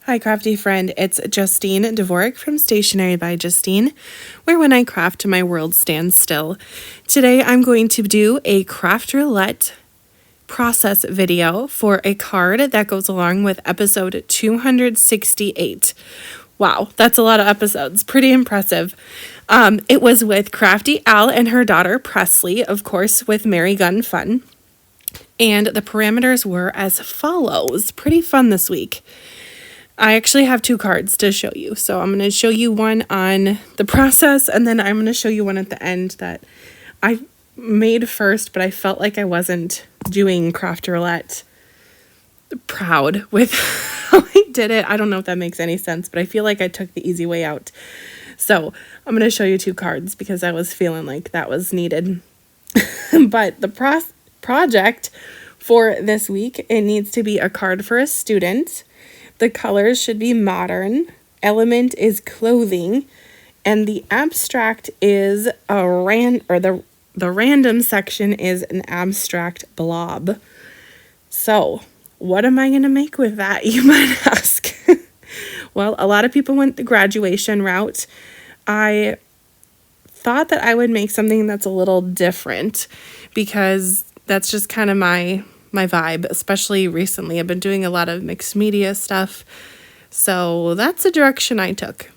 Hi crafty friend, it's Justine Dvorak from Stationery by Justine, where when I craft my world stands still. Today I'm going to do a craft roulette process video for a card that goes along with episode 268. Wow, that's a lot of episodes. Pretty impressive. It was with Crafty Al and her daughter Presley, of course, with Mary Gun Fun. And the parameters were as follows. Pretty fun this week. I actually have two cards to show you. So I'm going to show you one on the process, and then I'm going to show you one at the end that I made first, but I felt like I wasn't doing craft roulette proud with how I did it. I don't know if that makes any sense, but I feel like I took the easy way out. So I'm going to show you two cards because I was feeling like that was needed. But the project for this week, it needs to be a card for a student. The colors should be modern. Element is clothing, and the abstract is the random section is an abstract blob. So, what am I going to make with that, you might ask? Well, a lot of people went the graduation route. I thought that I would make something that's a little different because that's just kind of my vibe, especially recently. I've been doing a lot of mixed media stuff, so that's the direction I took.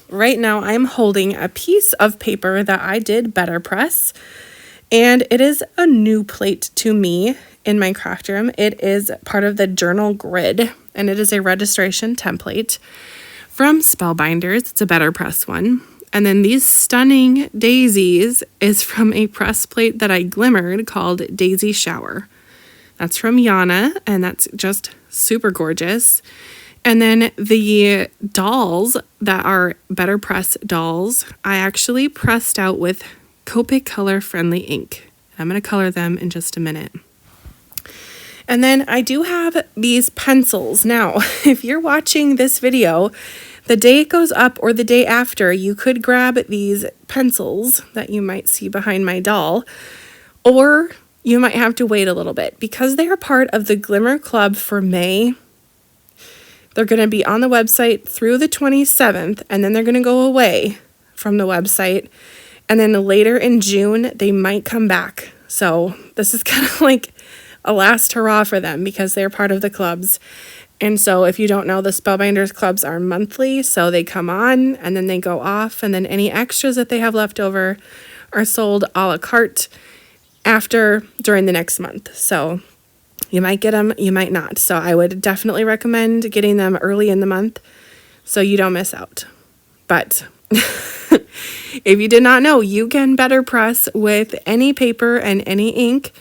Right now, I'm holding a piece of paper that I did better press, and it is a new plate to me in my craft room. It is part of the journal grid, and it is a registration template from Spellbinders. It's a better press one. And then these stunning daisies is from a press plate that I glimmered called Daisy Shower. That's from Yana, and that's just super gorgeous. And then the dolls that are better press dolls, I actually pressed out with Copic color friendly ink. I'm going to color them in just a minute. And then I do have these pencils. Now, if you're watching this video, the day it goes up or the day after, you could grab these pencils that you might see behind my doll, or you might have to wait a little bit because they are part of the Glimmer Club for May. They're going to be on the website through the 27th, and then they're going to go away from the website. And then later in June, they might come back. So this is kind of like a last hurrah for them because they're part of the clubs. And so if you don't know, the Spellbinders clubs are monthly, so they come on and then they go off, and then any extras that they have left over are sold a la carte during the next month. So you might get them, you might not. So I would definitely recommend getting them early in the month so you don't miss out. But if you did not know, you can better press with any paper and any ink.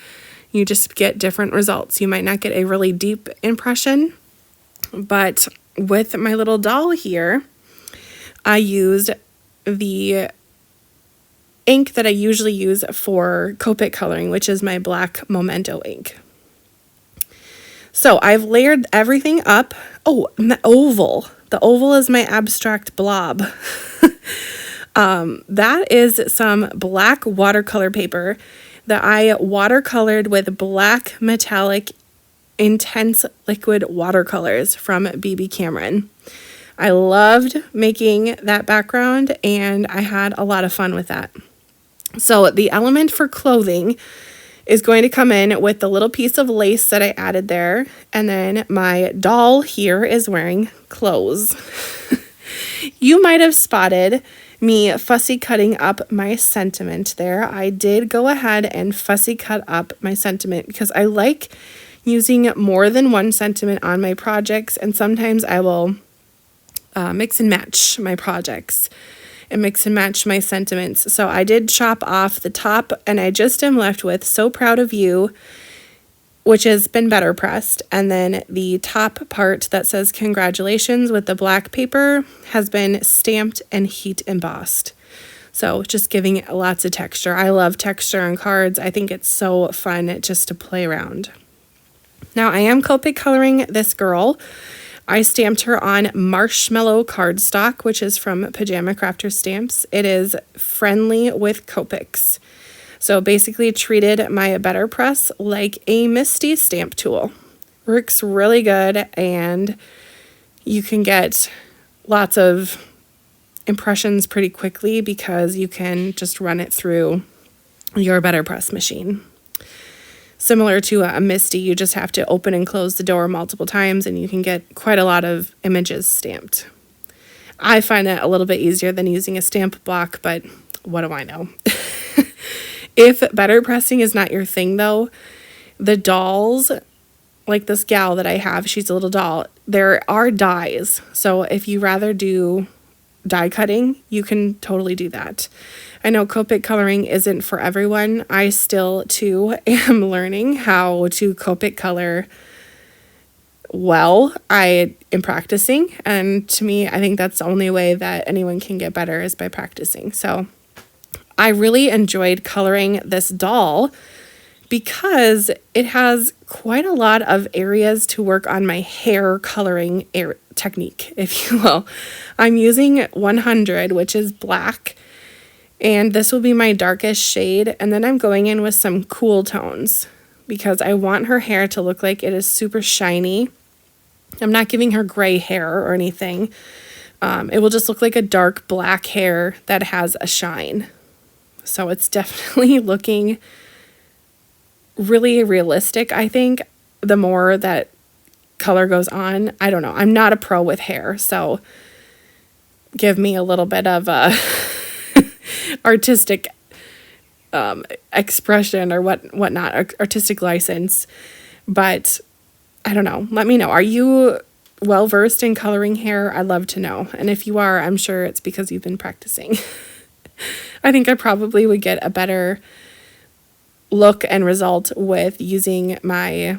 You just get different results. You might not get a really deep impression, but with my little doll here, I used the ink that I usually use for Copic coloring, which is my black Memento ink. So I've layered everything up. Oh, and the oval. The oval is my abstract blob. That is some black watercolor paper that I watercolored with black metallic intense liquid watercolors from BB Cameron. I loved making that background, and I had a lot of fun with that. So the element for clothing is going to come in with the little piece of lace that I added there. And then my doll here is wearing clothes. You might have spotted me fussy cutting up my sentiment there. I did go ahead and fussy cut up my sentiment because I like using more than one sentiment on my projects. And sometimes I will mix and match my projects and mix and match my sentiments. So I did chop off the top, and I just am left with So Proud of You, which has been better pressed. And then the top part that says congratulations with the black paper has been stamped and heat embossed. So just giving it lots of texture. I love texture on cards. I think it's so fun just to play around. Now I am Copic coloring this girl. I stamped her on Marshmallow cardstock, which is from Pajama Crafter Stamps. It is friendly with Copics. So basically treated my better press like a Misty stamp tool. Works really good, and you can get lots of impressions pretty quickly because you can just run it through your Better Press machine. Similar to a Misty, you just have to open and close the door multiple times and you can get quite a lot of images stamped. I find it a little bit easier than using a stamp block, but what do I know? If Better Pressing is not your thing though, the dolls, like this gal that I have, she's a little doll, there are dies. So if you rather do die cutting, you can totally do that. I know Copic coloring isn't for everyone. I still too am learning how to Copic color well. I am practicing, and to me, I think that's the only way that anyone can get better is by practicing. So I really enjoyed coloring this doll because it has quite a lot of areas to work on my hair coloring technique, if you will. I'm using 100, which is black, and this will be my darkest shade, and then I'm going in with some cool tones because I want her hair to look like it is super shiny. I'm not giving her gray hair or anything. It will just look like a dark black hair that has a shine. So it's definitely looking really realistic, I think, the more that color goes on. I don't know. I'm not a pro with hair, so give me a little bit of a artistic expression or whatnot, artistic license. But I don't know. Let me know. Are you well versed in coloring hair? I'd love to know. And if you are, I'm sure it's because you've been practicing. I think I probably would get a better look and result with using my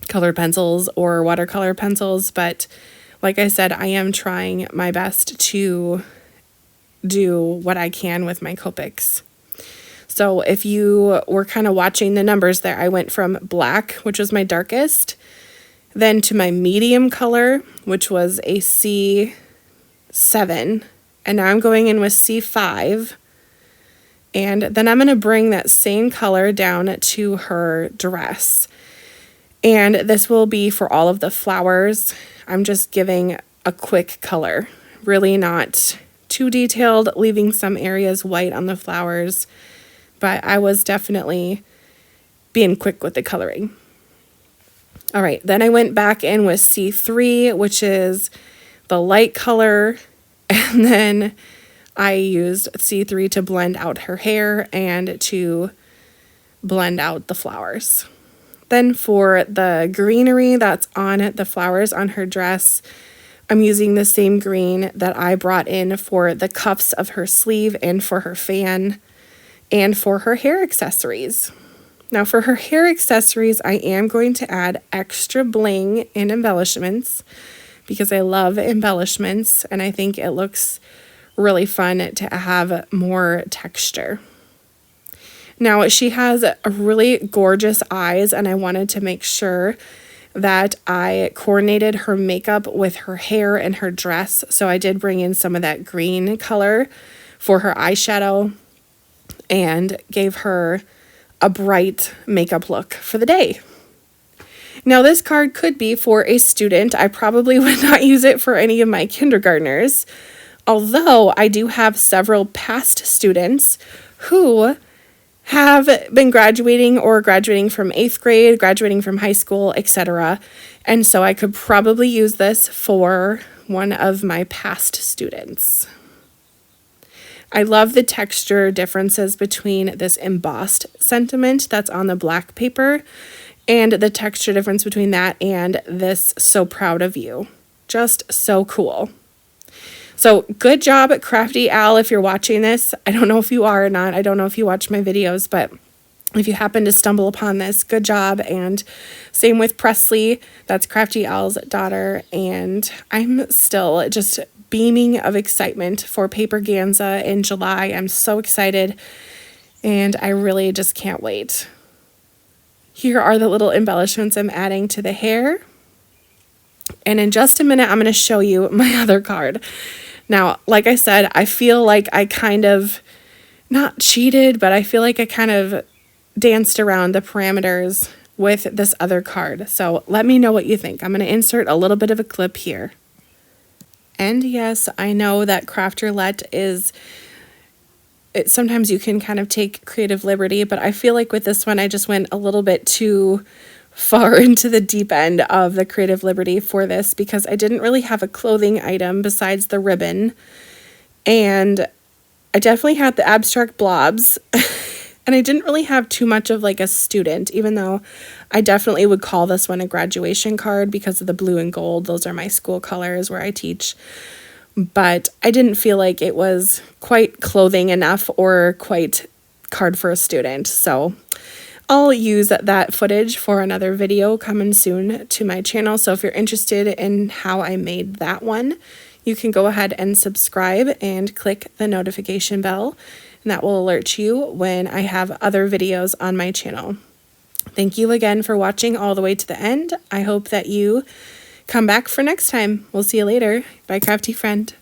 colored pencils or watercolor pencils, but like I said, I am trying my best to do what I can with my Copics. So if you were kind of watching the numbers there, I went from black, which was my darkest, then to my medium color, which was a C7, and now I'm going in with C5. And then I'm going to bring that same color down to her dress. And this will be for all of the flowers. I'm just giving a quick color, really not too detailed, leaving some areas white on the flowers. But I was definitely being quick with the coloring. All right, then I went back in with C3, which is the light color. And then I used C3 to blend out her hair and to blend out the flowers. Then for the greenery that's on the flowers on her dress, I'm using the same green that I brought in for the cuffs of her sleeve and for her fan and for her hair accessories. Now for her hair accessories, I am going to add extra bling and embellishments because I love embellishments and I think it looks really fun to have more texture. Now she has really gorgeous eyes and I wanted to make sure that I coordinated her makeup with her hair and her dress. So I did bring in some of that green color for her eyeshadow and gave her a bright makeup look for the day. Now this card could be for a student. I probably would not use it for any of my kindergartners. Although I do have several past students who have been graduating or graduating from 8th grade, graduating from high school, etc. And so I could probably use this for one of my past students. I love the texture differences between this embossed sentiment that's on the black paper and the texture difference between that and this So Proud of You. Just so cool. So good job, Crafty Al, if you're watching this. I don't know if you are or not. I don't know if you watch my videos, but if you happen to stumble upon this, good job. And same with Presley. That's Crafty Al's daughter. And I'm still just beaming of excitement for Paper Ganza in July. I'm so excited. And I really just can't wait. Here are the little embellishments I'm adding to the hair. And in just a minute, I'm going to show you my other card. Now, like I said, I feel like I kind of, not cheated, but I feel like I kind of danced around the parameters with this other card. So let me know what you think. I'm going to insert a little bit of a clip here. And yes, I know that craft roulette sometimes you can kind of take creative liberty, but I feel like with this one, I just went a little bit too far into the deep end of the creative liberty for this because I didn't really have a clothing item besides the ribbon. And I definitely had the abstract blobs. And I didn't really have too much of like a student, even though I definitely would call this one a graduation card because of the blue and gold. Those are my school colors where I teach. But I didn't feel like it was quite clothing enough or quite card for a student. So I'll use that footage for another video coming soon to my channel. So if you're interested in how I made that one, you can go ahead and subscribe and click the notification bell, and that will alert you when I have other videos on my channel. Thank you again for watching all the way to the end. I hope that you come back for next time. We'll see you later. Bye, crafty friend.